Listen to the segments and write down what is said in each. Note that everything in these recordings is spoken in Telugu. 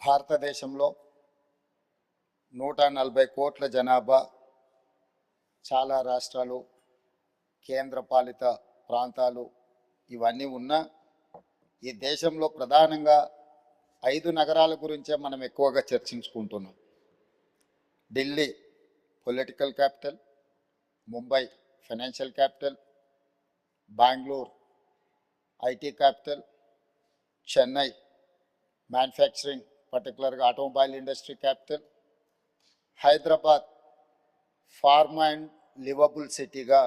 భారతదేశంలో 140 కోట్ల జనాభా, చాలా రాష్ట్రాలు, కేంద్రపాలిత ప్రాంతాలు ఇవన్నీ ఉన్నా ఈ దేశంలో ప్రధానంగా 5 నగరాల గురించే మనం ఎక్కువగా చర్చించుకుంటున్నాం. Delhi political capital, Mumbai financial capital, Bengaluru IT capital, Chennai manufacturing పర్టికులర్గా automobile industry capital, Hyderabad pharma and liveable సిటీగా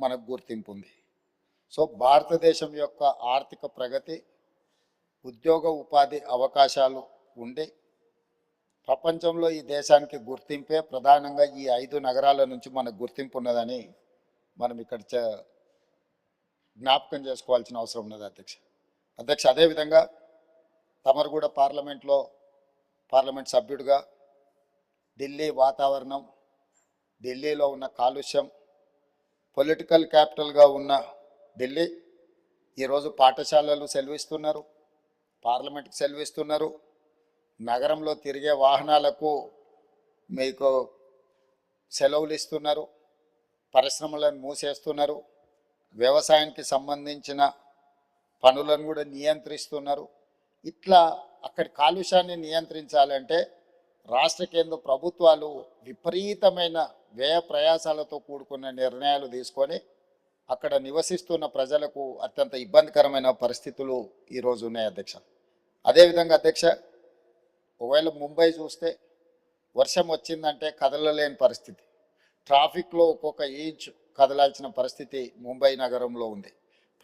మనకు గుర్తింపు ఉంది. సో భారతదేశం యొక్క ఆర్థిక ప్రగతి, ఉద్యోగ ఉపాధి అవకాశాలు ఉండి ప్రపంచంలో ఈ దేశానికి గుర్తింపే ప్రధానంగా ఈ 5 నగరాల నుంచి మనకు గుర్తింపు ఉన్నదని మనం ఇక్కడ జ్ఞాపకం చేసుకోవాల్సిన అవసరం ఉన్నది అధ్యక్ష. అదేవిధంగా తమరు కూడా పార్లమెంట్ సభ్యుడిగా ఢిల్లీ వాతావరణం, ఢిల్లీలో ఉన్న కాలుష్యం, పొలిటికల్ క్యాపిటల్గా ఉన్న ఢిల్లీ ఈరోజు పాఠశాలలు సెలవిస్తున్నారు, పార్లమెంట్కి సెలవిస్తున్నారు, నగరంలో తిరిగే వాహనాలకు మీకు సెలవులు ఇస్తున్నారు, పరిశ్రమలను మూసేస్తున్నారు, వ్యవసాయానికి సంబంధించిన పనులను కూడా నియంత్రిస్తున్నారు. ఇట్లా అక్కడి కాలుష్యాన్ని నియంత్రించాలంటే రాష్ట్ర కేంద్ర ప్రభుత్వాలు విపరీతమైన వ్యయ ప్రయాసాలతో కూడుకున్న నిర్ణయాలు తీసుకొని అక్కడ నివసిస్తున్న ప్రజలకు అత్యంత ఇబ్బందికరమైన పరిస్థితులు ఈరోజు ఉన్నాయి అధ్యక్ష. అదేవిధంగా అధ్యక్ష, ఒకవేళ ముంబై చూస్తే వర్షం వచ్చిందంటే కదలలేని పరిస్థితి, ట్రాఫిక్లో ఒక్కొక్క ఇంచ్ కదలాల్సిన పరిస్థితి ముంబై నగరంలో ఉంది.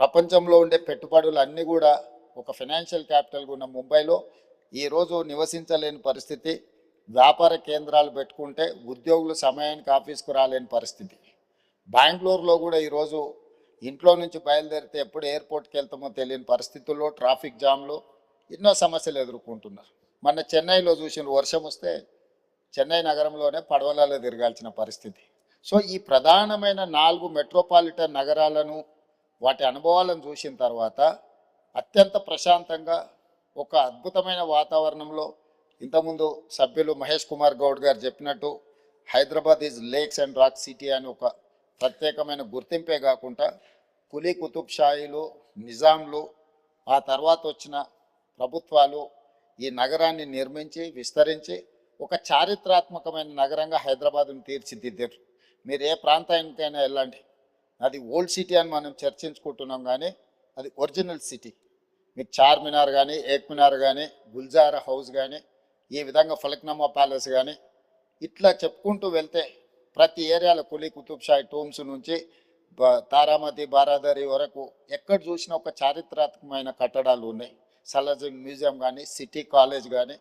ప్రపంచంలో ఉండే పెట్టుబడులు అన్నీ కూడా ఒక ఫైనాన్షియల్ క్యాపిటల్గా ఉన్న ముంబైలో ఈరోజు నివసించలేని పరిస్థితి, వ్యాపార కేంద్రాలు పెట్టుకుంటే ఉద్యోగులు సమయానికి ఆఫీస్కు రాలేని పరిస్థితి. బెంగళూరులో కూడా ఈరోజు ఇంట్లో నుంచి బయలుదేరితే ఎప్పుడు ఎయిర్పోర్ట్కి వెళ్తామో తెలియని పరిస్థితుల్లో ట్రాఫిక్ జామ్లు ఎన్నో సమస్యలు ఎదుర్కొంటున్నారు. మొన్న చెన్నైలో చూసిన వర్షం వస్తే చెన్నై నగరంలోనే పడవలలో తిరగాల్సిన పరిస్థితి. సో ఈ ప్రధానమైన 4 మెట్రోపాలిటన్ నగరాలను, వాటి అనుభవాలను చూసిన తర్వాత అత్యంత ప్రశాంతంగా ఒక అద్భుతమైన వాతావరణంలో, ఇంతకుముందు సభ్యులు మహేష్ కుమార్ గౌడ్ గారు చెప్పినట్టు Hyderabad is lakes and rock city అని ఒక ప్రత్యేకమైన గుర్తింపే కాకుండా కులీ కుతుబ్ షాహీలు, నిజాంలు, ఆ తర్వాత వచ్చిన ప్రభుత్వాలు ఈ నగరాన్ని నిర్మించి విస్తరించి ఒక చారిత్రాత్మకమైన నగరంగా హైదరాబాద్ను తీర్చిదిద్దారు. మీరు ఏ ప్రాంతానికైనా వెళ్ళండి, అది ఓల్డ్ సిటీ అని మనం చర్చించుకుంటున్నాం, కానీ అది ఒరిజినల్ సిటీ. మీకు చార్మినార్ కానీ, ఏక్మినార్ కానీ, గుల్జారా హౌస్ కానీ, ఈ విధంగా ఫలక్నామా ప్యాలెస్ కానీ, ఇట్లా చెప్పుకుంటూ వెళ్తే ప్రతి ఏరియాలో కులీ కుతుబ్ షాహీ టూమ్స్ నుంచి తారామతి బారాదరి వరకు ఎక్కడ చూసినా ఒక చారిత్రాత్మకమైన కట్టడాలు ఉన్నాయి. సలార్జంగ్ మ్యూజియం కానీ, సిటీ కాలేజ్ కానీ,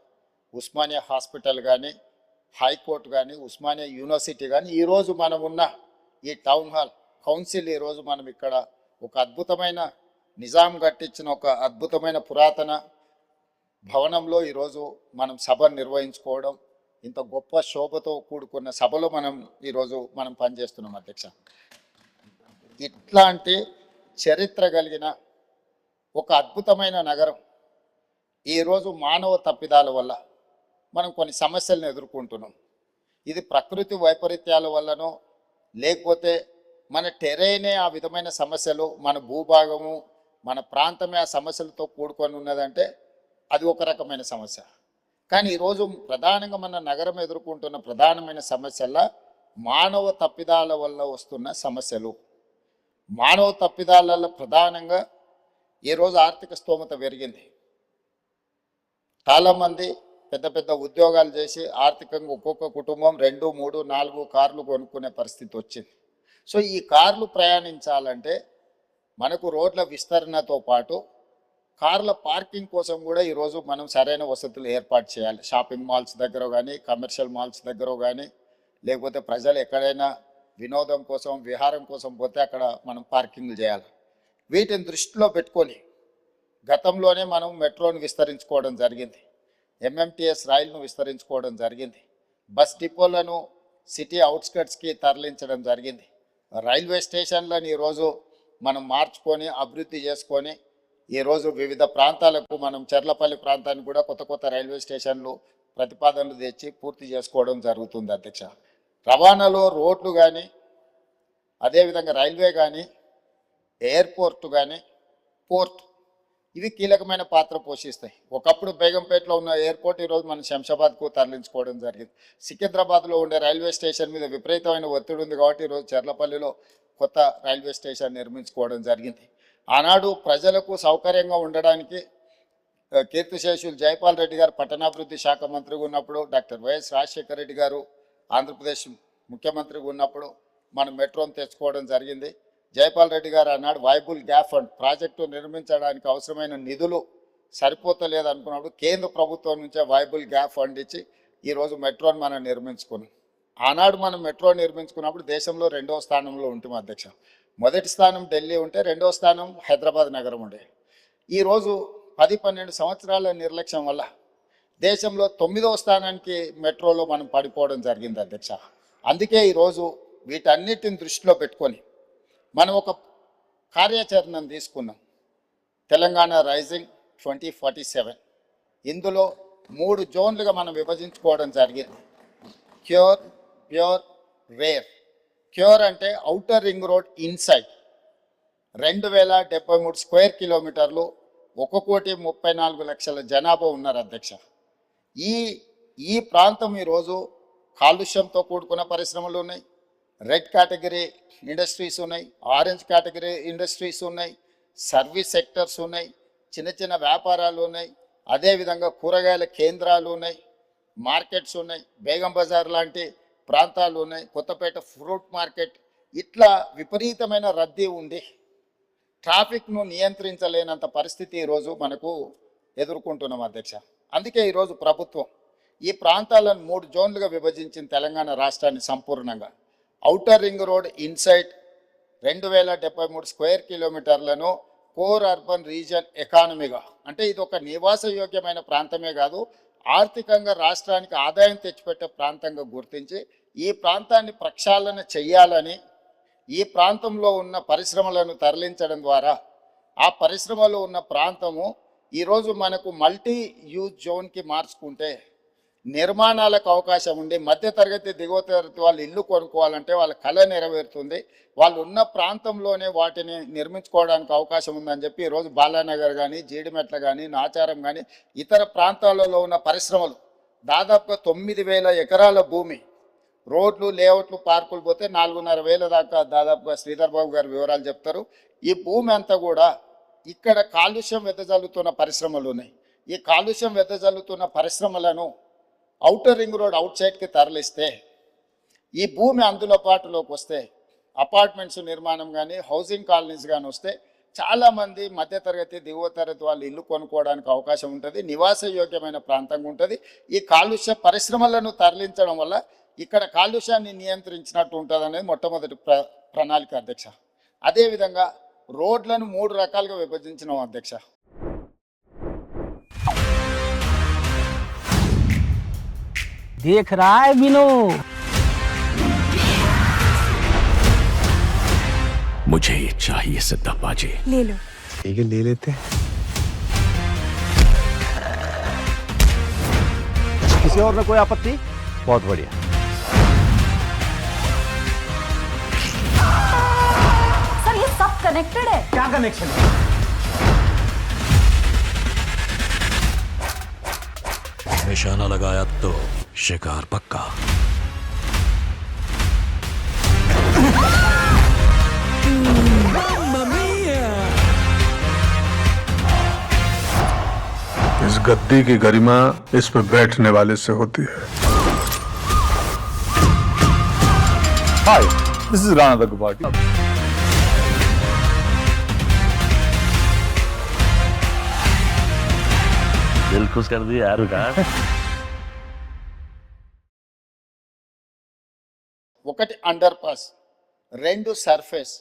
ఉస్మానియా హాస్పిటల్ కానీ, హైకోర్టు కానీ, ఉస్మానియా యూనివర్సిటీ కానీ, ఈరోజు మనం ఉన్న ఈ టౌన్ హాల్ కౌన్సిల్, ఈరోజు మనం ఇక్కడ ఒక అద్భుతమైన నిజాం కట్టించిన ఒక అద్భుతమైన పురాతన భవనంలో ఈరోజు మనం సభ నిర్వహించుకోవడం, ఇంత గొప్ప శోభతో కూడుకున్న సభలో ఈరోజు మనం పనిచేస్తున్నాం అధ్యక్ష. ఇట్లాంటి చరిత్ర కలిగిన ఒక అద్భుతమైన నగరం ఈరోజు మానవ తప్పిదాల వల్ల మనం కొన్ని సమస్యలను ఎదుర్కొంటున్నాం. ఇది ప్రకృతి వైపరీత్యాల వల్లనో లేకపోతే మన టెరైనే ఆ విధమైన సమస్యలు, మన భూభాగము, మన ప్రాంతమే ఆ సమస్యలతో కూడుకొని ఉన్నదంటే అది ఒక రకమైన సమస్య. కానీ ఈరోజు ప్రధానంగా మన నగరం ఎదుర్కొంటున్న ప్రధానమైన సమస్యల మానవ తప్పిదాల వల్ల వస్తున్న సమస్యలు. మానవ తప్పిదాలలో ప్రధానంగా ఈరోజు ఆర్థిక స్తోమత పెరిగింది. చాలామంది పెద్ద పెద్ద ఉద్యోగాలు చేసి ఆర్థికంగా ఒక్కొక్క కుటుంబం 2, 3, 4 కార్లు కొనుక్కునే పరిస్థితి వచ్చింది. సో ఈ కార్లు ప్రయాణించాలంటే మనకు రోడ్ల విస్తరణతో పాటు కార్ల పార్కింగ్ కోసం కూడా ఈరోజు మనం సరైన వసతులు ఏర్పాటు చేయాలి. షాపింగ్ మాల్స్ దగ్గర కానీ, కమర్షియల్ మాల్స్ దగ్గర కానీ, లేకపోతే ప్రజలు ఎక్కడైనా వినోదం కోసం, విహారం కోసం పోతే అక్కడ మనం పార్కింగ్లు చేయాలి. వీటిని దృష్టిలో పెట్టుకొని గతంలోనే మనం మెట్రోను విస్తరించుకోవడం జరిగింది, ఎంఎంటీఎస్ రైలును విస్తరించుకోవడం జరిగింది, బస్ డిపోలను సిటీ అవుట్స్కట్స్కి తరలించడం జరిగింది, రైల్వే స్టేషన్లను ఈరోజు మనం మార్చుకొని అభివృద్ధి చేసుకొని ఈరోజు వివిధ ప్రాంతాలకు మనం చెర్లపల్లి ప్రాంతానికి కూడా కొత్త కొత్త రైల్వే స్టేషన్లు ప్రతిపాదనలు తెచ్చి పూర్తి చేసుకోవడం జరుగుతుంది అధ్యక్ష. రవాణాలో రోడ్లు కానీ, అదేవిధంగా రైల్వే కానీ, ఎయిర్పోర్టు కానీ, పోర్ట్, ఇవి కీలకమైన పాత్ర పోషిస్తాయి. ఒకప్పుడు బేగంపేటలో ఉన్న ఎయిర్పోర్ట్ ఈరోజు మనం శంషాబాద్కు తరలించుకోవడం జరిగింది. సికింద్రాబాద్లో ఉండే రైల్వే స్టేషన్ మీద విపరీతమైన ఒత్తిడి ఉంది కాబట్టి ఈరోజు చెర్లపల్లిలో కొత్త రైల్వే స్టేషన్ నిర్మించుకోవడం జరిగింది. ఆనాడు ప్రజలకు సౌకర్యంగా ఉండడానికి కీర్తిశేషులు జైపాల్ రెడ్డి గారు పట్టణాభివృద్ధి శాఖ మంత్రిగా ఉన్నప్పుడు, డాక్టర్ వైఎస్ రాజశేఖర రెడ్డి గారు ఆంధ్రప్రదేశ్ ముఖ్యమంత్రిగా ఉన్నప్పుడు మనం మెట్రోను తెచ్చుకోవడం జరిగింది. జైపాల్ రెడ్డి గారు ఆనాడు వైబుల్ గ్యాప్ ఫండ్ ప్రాజెక్టు నిర్మించడానికి అవసరమైన నిధులు సరిపోతలేదు అనుకున్నప్పుడు కేంద్ర ప్రభుత్వం నుంచే వైబుల్ గ్యాప్ ఫండ్ ఇచ్చి ఈరోజు మెట్రోని మనం నిర్మించుకున్నాం. ఆనాడు మనం మెట్రో నిర్మించుకున్నప్పుడు దేశంలో 2వ స్థానంలో ఉంటాం అధ్యక్ష. మొదటి స్థానం ఢిల్లీ ఉంటే 2వ స్థానం హైదరాబాద్ నగరం ఉండే. ఈరోజు 10-12 సంవత్సరాల నిర్లక్ష్యం వల్ల దేశంలో 9వ స్థానానికి మెట్రోలో మనం పడిపోవడం జరిగింది అధ్యక్ష. అందుకే ఈరోజు వీటన్నిటిని దృష్టిలో పెట్టుకొని మనం ఒక కార్యాచరణను తీసుకున్నాం, తెలంగాణ రైజింగ్ 2047. ఇందులో 3 జోన్లుగా మనం విభజించుకోవడం జరిగింది. Cure, pure, rare. క్యూర్ అంటే outer ring road inside 2073 square కిలోమీటర్లు, 1,34,00,000 జనాభా ఉన్నారు అధ్యక్ష. ఈ ప్రాంతం ఈరోజు కాలుష్యంతో కూడుకున్న పరిశ్రమలు ఉన్నాయి, రెడ్ కేటగిరీ ఇండస్ట్రీస్ ఉన్నాయి, ఆరెంజ్ కేటగిరీ ఇండస్ట్రీస్ ఉన్నాయి, సర్వీస్ సెక్టర్స్ ఉన్నాయి, చిన్న చిన్న వ్యాపారాలు ఉన్నాయి, అదేవిధంగా కూరగాయల కేంద్రాలు ఉన్నాయి, మార్కెట్స్ ఉన్నాయి, బేగం బజార్ లాంటి ప్రాంతాలు ఉన్నాయి, కొత్తపేట ఫ్రూట్ మార్కెట్. ఇట్లా విపరీతమైన రద్దీ ఉండి ట్రాఫిక్ను నియంత్రించలేనంత పరిస్థితి ఈరోజు మనకు ఎదుర్కొంటున్నాం అధ్యక్ష. అందుకే ఈరోజు ప్రభుత్వం ఈ ప్రాంతాలను 3 జోన్లుగా విభజించిన తెలంగాణ రాష్ట్రాన్ని సంపూర్ణంగా. Outer ring road inside 2073 square కిలోమీటర్లను కోర్ అర్బన్ రీజన్ ఎకానమీగా, అంటే ఇది ఒక నివాసయోగ్యమైన ప్రాంతమే కాదు, ఆర్థికంగా రాష్ట్రానికి ఆదాయం తెచ్చిపెట్టే ప్రాంతంగా గుర్తించి ఈ ప్రాంతాన్ని ప్రక్షాళన చెయ్యాలని, ఈ ప్రాంతంలో ఉన్న పరిశ్రమలను తరలించడం ద్వారా ఆ పరిశ్రమలో ఉన్న ప్రాంతము ఈరోజు మనకు మల్టీ యూజ్ జోన్కి మార్చుకుంటే నిర్మాణాలకు అవకాశం ఉండి మధ్యతరగతి దిగువ తరగతి వాళ్ళు ఇల్లు కొనుక్కోవాలంటే వాళ్ళ కళ నెరవేరుతుంది, వాళ్ళు ఉన్న ప్రాంతంలోనే వాటిని నిర్మించుకోవడానికి అవకాశం ఉందని చెప్పి ఈరోజు బాలానగర్ కానీ, జీడిమెట్ల కానీ, నాచారం కానీ ఇతర ప్రాంతాలలో ఉన్న పరిశ్రమలు దాదాపుగా 9,000 ఎకరాల భూమి, రోడ్లు, లేఅవుట్లు, పార్కులు పోతే 4,500 దాకా దాదాపుగా శ్రీధర్ బాబు గారు వివరాలు చెప్తారు. ఈ భూమి అంతా కూడా ఇక్కడ కాలుష్యం వెదజల్లుతున్న పరిశ్రమలు ఉన్నాయి. ఈ కాలుష్యం వెదజల్లుతున్న పరిశ్రమలను ఔటర్ రింగ్ రోడ్ అవుట్ సైడ్కి తరలిస్తే ఈ భూమి అందులో పాటులోకి వస్తే అపార్ట్మెంట్స్ నిర్మాణం కానీ, హౌసింగ్ కాలనీస్ కానీ వస్తే చాలామంది మధ్యతరగతి దిగువ తరగతి వాళ్ళు ఇల్లు కొనుక్కోవడానికి అవకాశం ఉంటుంది, నివాసయోగ్యమైన ప్రాంతంగా ఉంటుంది. ఈ కాలుష్య పరిశ్రమలను తరలించడం వల్ల ఇక్కడ కాలుష్యాన్ని నియంత్రించినట్టు ఉంటుంది అనేది మొట్టమొదటి ప్రణాళిక అధ్యక్ష. అదేవిధంగా రోడ్లను 3 రకాలుగా విభజించినాం అధ్యక్ష. देख रहा है विनो, मुझे ये चाहिए सिद्धा बाजी। ले लो। ठीक है, ले लेते हैं। किसी और में कोई आपत्ति? बहुत बढ़िया। सर ये सब कनेक्टेड है। क्या कनेक्शन है? निशाना लगाया तो शिकार पक्का। इस गद्दी की गरिमा इस पे बैठने वाले से होती है। Hi, this is Rana Daggubati. दिल खुश कर दिया यार का। ఒకటి underpass, 2 surface,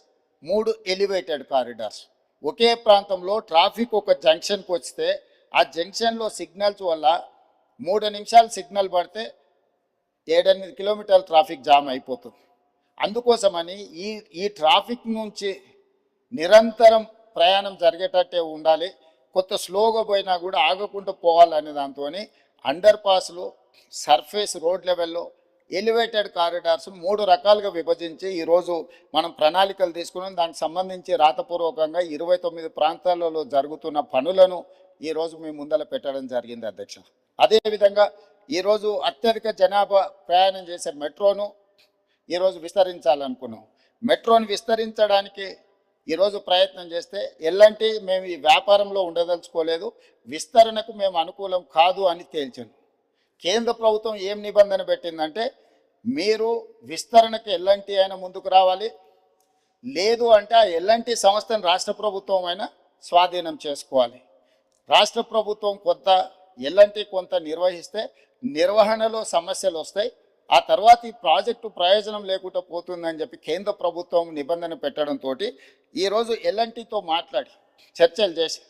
3 elevated corridors. ఒకే ప్రాంతంలో ట్రాఫిక్ ఒక జంక్షన్కి వస్తే ఆ జంక్షన్లో సిగ్నల్స్ వల్ల 3 నిమిషాలు సిగ్నల్ పడితే 7-8 కిలోమీటర్ల ట్రాఫిక్ జామ్ అయిపోతుంది. అందుకోసమని ఈ ట్రాఫిక్ నుంచి నిరంతరం ప్రయాణం జరిగేటట్టే ఉండాలి, కొత్త స్లోగా పోయినా కూడా ఆగకుండా పోవాలనే దాంతో అండర్ పాస్లు, సర్ఫేస్ రోడ్ లెవెల్లో, ఎలివేటెడ్ కారిడార్స్ 3 రకాలుగా విభజించి ఈరోజు మనం ప్రణాళికలు తీసుకున్నాం. దానికి సంబంధించి రాతపూర్వకంగా 29 ప్రాంతాలలో జరుగుతున్న పనులను ఈరోజు మీ ముందర పెట్టడం జరిగింది అధ్యక్ష. అదేవిధంగా ఈరోజు అత్యధిక జనాభా ప్రయాణం చేసే మెట్రోను ఈరోజు విస్తరించాలనుకున్నాం. మెట్రోను విస్తరించడానికి ఈరోజు ప్రయత్నం చేస్తే ఎల్లంటి మేము ఈ వ్యాపారంలో ఉండదలుచుకోలేదు, విస్తరణకు మేము అనుకూలం కాదు అని తేల్చాను. కేంద్ర ప్రభుత్వం ఏం నిబంధన పెట్టిందంటే మీరు విస్తరణకు ఎల్లంటి అయినా ముందుకు రావాలి, లేదు అంటే ఆ ఎల్లంటి సంస్థను రాష్ట్ర ప్రభుత్వం అయినా స్వాధీనం చేసుకోవాలి. రాష్ట్ర ప్రభుత్వం కొంత ఎల్లంటి కొంత నిర్వహిస్తే నిర్వహణలో సమస్యలు వస్తాయి, ఆ తర్వాత ఈ ప్రాజెక్టు ప్రయోజనం లేకుండా పోతుందని చెప్పి కేంద్ర ప్రభుత్వం నిబంధన పెట్టడంతో ఈరోజు ఎల్ఎన్టీతో మాట్లాడి చర్చలు చేసి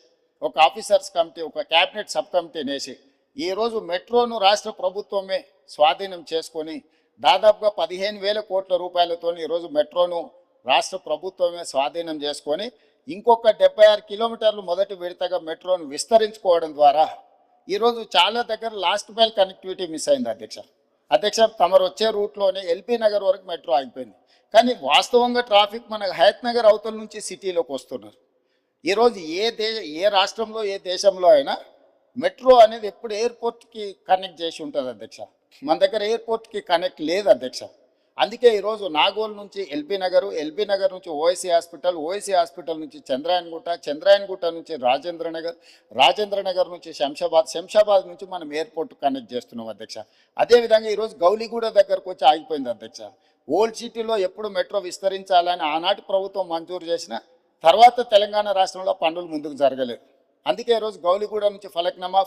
ఒక ఆఫీసర్స్ కమిటీ, ఒక క్యాబినెట్ సబ్ కమిటీని వేసి ఈరోజు మెట్రోను రాష్ట్ర ప్రభుత్వమే స్వాధీనం చేసుకొని దాదాపుగా 15,000 కోట్ల రూపాయలతో ఈరోజు మెట్రోను రాష్ట్ర ప్రభుత్వమే స్వాధీనం చేసుకొని ఇంకొక 76 కిలోమీటర్లు మొదటి విడతగా మెట్రోను విస్తరించుకోవడం ద్వారా ఈరోజు చాలా దగ్గర లాస్ట్ మైల్ కనెక్టివిటీ మిస్ అయింది అధ్యక్ష. తమరు వచ్చే రూట్లోనే ఎల్బీ నగర్ వరకు మెట్రో ఆగిపోయింది. కానీ వాస్తవంగా ట్రాఫిక్ మన హయత్ నగర్ అవతల నుంచి సిటీలోకి వస్తున్నారు. ఈరోజు ఏ రాష్ట్రంలో ఏ దేశంలో అయినా మెట్రో అనేది ఎప్పుడు ఎయిర్పోర్ట్కి కనెక్ట్ చేసి ఉంటుంది అధ్యక్ష. మన దగ్గర ఎయిర్పోర్ట్కి కనెక్ట్ లేదు అధ్యక్ష. అందుకే ఈరోజు నాగోల్ నుంచి ఎల్బీ నగర్ నుంచి ఓఎస్సీ హాస్పిటల్ నుంచి చంద్రాయన్గుట్ట నుంచి రాజేంద్ర నగర్ నుంచి శంషాబాద్ నుంచి మనం ఎయిర్పోర్ట్ కనెక్ట్ చేస్తున్నాం అధ్యక్ష. అదేవిధంగా ఈరోజు గౌలిగూడ దగ్గరకు వచ్చి ఆగిపోయింది అధ్యక్ష. ఓల్డ్ సిటీలో ఎప్పుడు మెట్రో విస్తరించాలని ఆనాటి ప్రభుత్వం మంజూరు చేసిన తర్వాత తెలంగాణ రాష్ట్రంలో పనులు ముందుకు జరగలేదు. అందుకే ఈరోజు గౌలిగూడ నుంచి ఫలక్నామా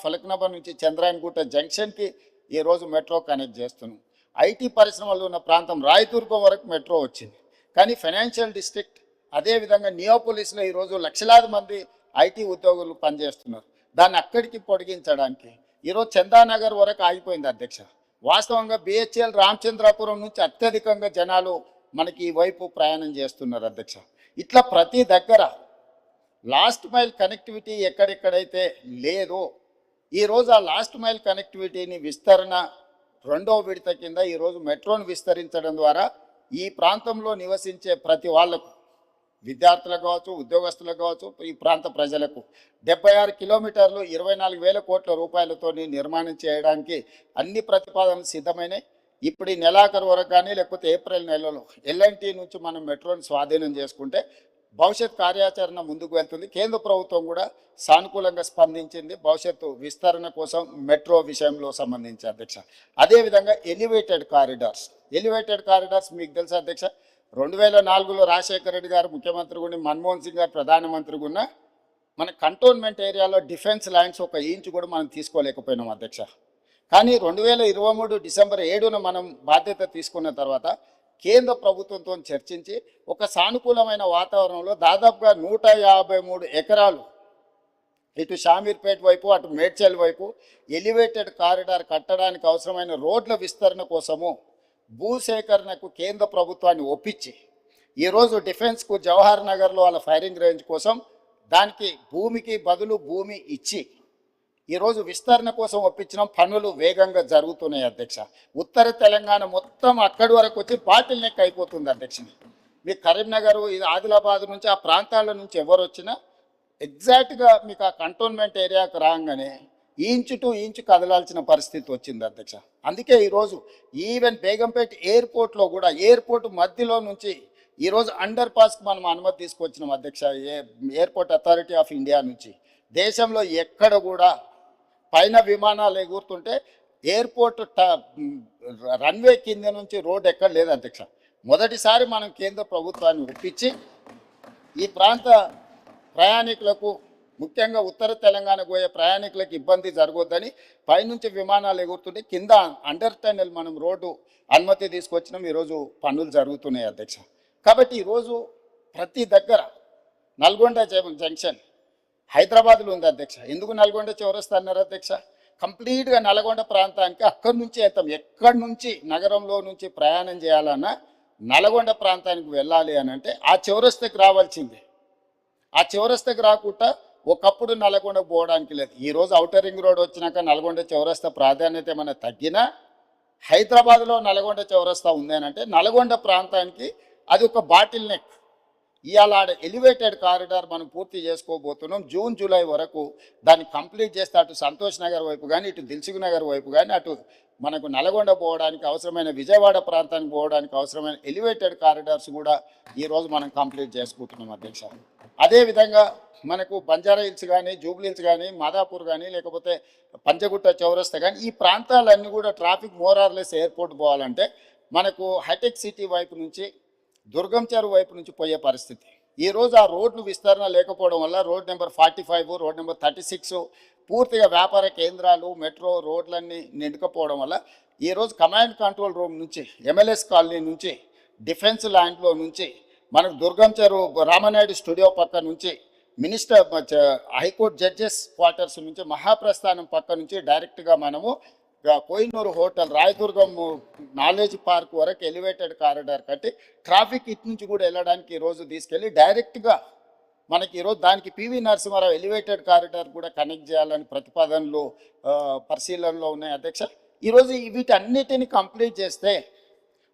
నుంచి చంద్రాయన్గుట్ట జంక్షన్కి ఈరోజు మెట్రో కనెక్ట్ చేస్తున్నాం. ఐటీ పరిశ్రమలు ఉన్న ప్రాంతం రాయదుర్గం వరకు మెట్రో వచ్చింది. కానీ ఫైనాన్షియల్ డిస్ట్రిక్ట్ అదేవిధంగా నియోపోలిస్లో ఈరోజు లక్షలాది మంది ఐటీ ఉద్యోగులు పనిచేస్తున్నారు. దాన్ని అక్కడికి పొడిగించడానికి ఈరోజు చందానగర్ వరకు ఆగిపోయింది అధ్యక్ష. వాస్తవంగా బిహెచ్ఎల్ రామచంద్రాపురం నుంచి అత్యధికంగా జనాలు మనకి ఈ వైపు ప్రయాణం చేస్తున్నారు అధ్యక్ష. ఇట్లా ప్రతి దగ్గర లాస్ట్ మైల్ కనెక్టివిటీ ఎక్కడెక్కడైతే లేదో ఈరోజు ఆ లాస్ట్ మైల్ కనెక్టివిటీని విస్తరణ 2వ విడత కింద ఈరోజు మెట్రోను విస్తరించడం ద్వారా ఈ ప్రాంతంలో నివసించే ప్రతి వాళ్లకు, విద్యార్థులకు కావచ్చు, ఉద్యోగస్తులకు కావచ్చు, ఈ ప్రాంత ప్రజలకు 76 కిలోమీటర్లు 24,000 కోట్ల రూపాయలతో నిర్మాణం చేయడానికి అన్ని ప్రతిపాదనలు సిద్ధమైనాయి. ఇప్పుడు ఈ నెలాఖరు వరకు కానీ లేకపోతే ఏప్రిల్ నెలలో ఎల్ఎన్టీ నుంచి మనం మెట్రోని స్వాధీనం చేసుకుంటే భవిష్యత్ కార్యాచరణ ముందుకు వెళ్తుంది. కేంద్ర ప్రభుత్వం కూడా సానుకూలంగా స్పందించింది భవిష్యత్తు విస్తరణ కోసం మెట్రో విషయంలో సంబంధించి అధ్యక్ష. అదేవిధంగా ఎలివేటెడ్ కారిడార్స్ మీకు తెలుసు అధ్యక్ష, 2004లో రాజశేఖర రెడ్డి గారు ముఖ్యమంత్రి గుండి, మన్మోహన్ సింగ్ గారు ప్రధానమంత్రి గున్న మన కంటోన్మెంట్ ఏరియాలో డిఫెన్స్ ల్యాండ్స్ 1 ఇంచు కూడా మనం తీసుకోలేకపోయినాం అధ్యక్ష. కానీ 2023 డిసెంబర్ 7న మనం బాధ్యత తీసుకున్న తర్వాత కేంద్ర ప్రభుత్వంతో చర్చించి ఒక సానుకూలమైన వాతావరణంలో దాదాపుగా 153 ఎకరాలు ఇటు షామీర్పేట వైపు అటు మేడ్చల్ వైపు ఎలివేటెడ్ కారిడార్ కట్టడానికి అవసరమైన రోడ్ల విస్తరణ కోసము భూసేకరణకు కేంద్ర ప్రభుత్వాన్ని ఒప్పించి ఈరోజు డిఫెన్స్కు జవహర్ నగర్లో వాళ్ళ ఫైరింగ్ రేంజ్ కోసం దానికి భూమికి బదులు భూమి ఇచ్చి ఈరోజు విస్తరణ కోసం ఒప్పించడం పనులు వేగంగా జరుగుతున్నాయి అధ్యక్ష. ఉత్తర తెలంగాణ మొత్తం అక్కడి వరకు వచ్చి బాటిల్ నెక్ అయిపోతుంది అధ్యక్ష. మీకు కరీంనగర్, ఆదిలాబాద్ నుంచి ఆ ప్రాంతాల నుంచి ఎవరు వచ్చినా ఎగ్జాక్ట్గా మీకు ఆ కంటోన్మెంట్ ఏరియాకు రాగానే ఇంచు టు ఇంచు కదలాల్సిన పరిస్థితి వచ్చింది అధ్యక్ష. అందుకే ఈరోజు ఈవెన్ బేగంపేట ఎయిర్పోర్ట్లో కూడా ఎయిర్పోర్ట్ మధ్యలో నుంచి ఈరోజు అండర్ పాస్కి మనం అనుమతి తీసుకొచ్చినాం అధ్యక్ష. ఎయిర్పోర్ట్ అథారిటీ ఆఫ్ ఇండియా నుంచి దేశంలో ఎక్కడ కూడా పైన విమానాలు ఎగురుతుంటే ఎయిర్పోర్ట్ రన్వే కింద నుంచి రోడ్ ఎక్కడ లేదు అధ్యక్ష. మొదటిసారి మనం కేంద్ర ప్రభుత్వాన్ని ఒప్పించి ఈ ప్రాంత ప్రయాణికులకు, ముఖ్యంగా ఉత్తర తెలంగాణ పోయే ప్రయాణికులకు ఇబ్బంది జరగొద్దని పైనుంచి విమానాలు ఎగురుతుంటే కింద అండర్ టన్నెల్ మనం రోడ్డు అనుమతి తీసుకొచ్చినాం. ఈరోజు పనులు జరుగుతున్నాయి అధ్యక్ష. కాబట్టి ఈరోజు ప్రతి దగ్గర నల్గొండ జంక్షన్ హైదరాబాద్లో ఉంది అధ్యక్ష. ఎందుకు నల్గొండ చౌరస్తా అన్నారు అధ్యక్ష? కంప్లీట్గా నల్గొండ ప్రాంతానికి అక్కడి నుంచి వెళ్తాం. ఎక్కడి నుంచి నగరంలో నుంచి ప్రయాణం చేయాలన్నా నల్గొండ ప్రాంతానికి వెళ్ళాలి అని అంటే ఆ చౌరస్తాకి రావాల్సిందే. ఆ చౌరస్తాకి రాకుండా ఒకప్పుడు నల్గొండ పోవడానికి లేదు. ఈరోజు ఔటర్ రింగ్ రోడ్ వచ్చినాక నల్గొండ చౌరస్తా ప్రాధాన్యత ఏమైనా తగ్గినా హైదరాబాద్లో నల్గొండ చౌరస్తా ఉందేనంటే నల్గొండ ప్రాంతానికి అది ఒక బాటిల్ నెక్. ఇవాళ ఆడ ఎలివేటెడ్ కారిడార్ మనం పూర్తి చేసుకోబోతున్నాం. జూన్ జూలై వరకు దాన్ని కంప్లీట్ చేస్తే అటు సంతోష్ నగర్ వైపు కానీ ఇటు దిల్సుఖ్ నగర్ వైపు కానీ అటు మనకు నల్గొండ పోవడానికి అవసరమైన విజయవాడ ప్రాంతానికి పోవడానికి అవసరమైన ఎలివేటెడ్ కారిడార్స్ కూడా ఈరోజు మనం కంప్లీట్ చేసుకుంటున్నాం అధ్యక్ష. అదేవిధంగా మనకు బంజారా హిల్స్ కానీ జూబ్లీ హిల్స్ కానీ మాదాపూర్ కానీ లేకపోతే పంజగుట్ట చౌరస్తా కానీ ఈ ప్రాంతాలన్నీ కూడా ట్రాఫిక్ మోరార్లెస్ ఎయిర్పోర్ట్ పోవాలంటే మనకు హైటెక్ సిటీ వైపు నుంచి దుర్గం చెరువు వైపు నుంచి పోయే పరిస్థితి. ఈరోజు ఆ రోడ్లు విస్తరణ లేకపోవడం వల్ల రోడ్ నెంబర్ 45 రోడ్ నెంబర్ 36 పూర్తిగా వ్యాపార కేంద్రాలు మెట్రో రోడ్లన్నీ నిండుకపోవడం వల్ల ఈరోజు కమాండ్ కంట్రోల్ రూమ్ నుంచి MLS కాలనీ నుంచి డిఫెన్స్ ల్యాండ్లో నుంచి మనకు దుర్గం చెరువు రామనాయుడు స్టూడియో పక్క నుంచి మినిస్టర్ హైకోర్టు జడ్జెస్ క్వార్టర్స్ నుంచి మహాప్రస్థానం పక్క నుంచి డైరెక్ట్గా మనము Kohinoor hotel Rayadurgam knowledge park వరకు ఎలివేటెడ్ కారిడార్ కట్టి ట్రాఫిక్ ఇటు నుంచి కూడా వెళ్ళడానికి ఈరోజు తీసుకెళ్ళి డైరెక్ట్గా మనకి ఈరోజు దానికి పివి నరసింహారావు ఎలివేటెడ్ కారిడార్ కూడా కనెక్ట్ చేయాలని ప్రతిపాదనలు పరిశీలనలో ఉన్నాయి అధ్యక్ష. ఈరోజు వీటన్నిటిని కంప్లీట్ చేస్తే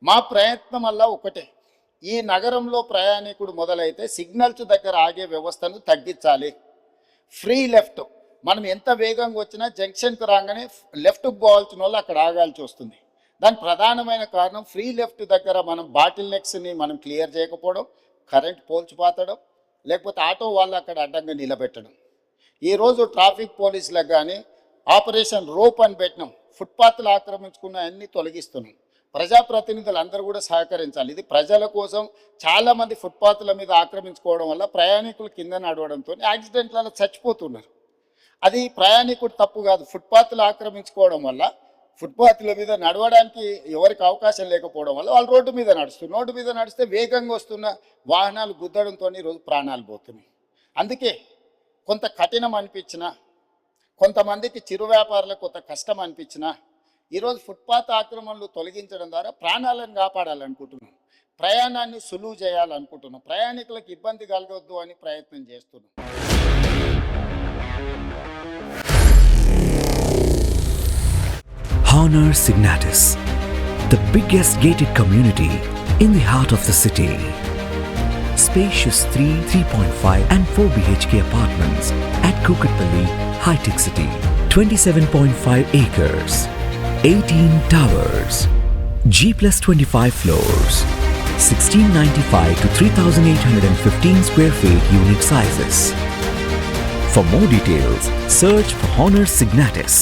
మా ప్రయత్నం వల్ల ఒకటే, ఈ నగరంలో ప్రయాణికుడు మొదలైతే సిగ్నల్స్ దగ్గర ఆగే వ్యవస్థను తగ్గించాలి. ఫ్రీ లెఫ్ట్ మనం ఎంత వేగంగా వచ్చినా జంక్షన్కి రాగానే లెఫ్ట్కి పోవాల్సిన వాళ్ళు అక్కడ ఆగాల్సి వస్తుంది. దానికి ప్రధానమైన కారణం ఫ్రీ లెఫ్ట్ దగ్గర మనం బాటిల్ నెక్స్ని మనం క్లియర్ చేయకపోవడం, కరెంట్ పోల్చి పాతడం, లేకపోతే ఆటో వాళ్ళు అక్కడ అడ్డంగా నిలబెట్టడం. ఈరోజు ట్రాఫిక్ పోలీసులకు కానీ ఆపరేషన్ రోప్ అని పెట్టినాం. ఫుట్పాత్లు ఆక్రమించుకున్న అన్ని తొలగిస్తున్నాం. ప్రజాప్రతినిధులు అందరూ కూడా సహకరించాలి. ఇది ప్రజల కోసం. చాలామంది ఫుట్పాత్ల మీద ఆక్రమించుకోవడం వల్ల ప్రయాణికులు కింద నడవడంతో యాక్సిడెంట్లలో చచ్చిపోతున్నారు. అది ప్రయాణికుడు తప్పు కాదు. ఫుట్పాత్లు ఆక్రమించుకోవడం వల్ల ఫుట్పాత్ల మీద నడవడానికి ఎవరికి అవకాశం లేకపోవడం వల్ల వాళ్ళు రోడ్డు మీద నడుస్తున్నారు. రోడ్డు మీద నడిస్తే వేగంగా వస్తున్న వాహనాలు గుద్దడంతో ఈరోజు ప్రాణాలు పోతున్నాయి. అందుకే కొంత కఠినం అనిపించినా, కొంతమందికి చిరు వ్యాపారులకు కొంత కష్టం అనిపించినా ఈరోజు ఫుట్పాత్ ఆక్రమణలు తొలగించడం ద్వారా ప్రాణాలను కాపాడాలనుకుంటున్నాం, ప్రయాణాన్ని సులువు చేయాలనుకుంటున్నాం, ప్రయాణికులకు ఇబ్బంది కలగొద్దు అని ప్రయత్నం చేస్తున్నాం. Honor Signatus, the biggest gated community in the heart of the city. Spacious 3, 3.5 and 4 BHK apartments at Kukatpalli, High-Tech City. 27.5 acres, 18 towers, G+25 floors, 1695 to 3815 square feet unit sizes. For more details, search for Honor Signatus.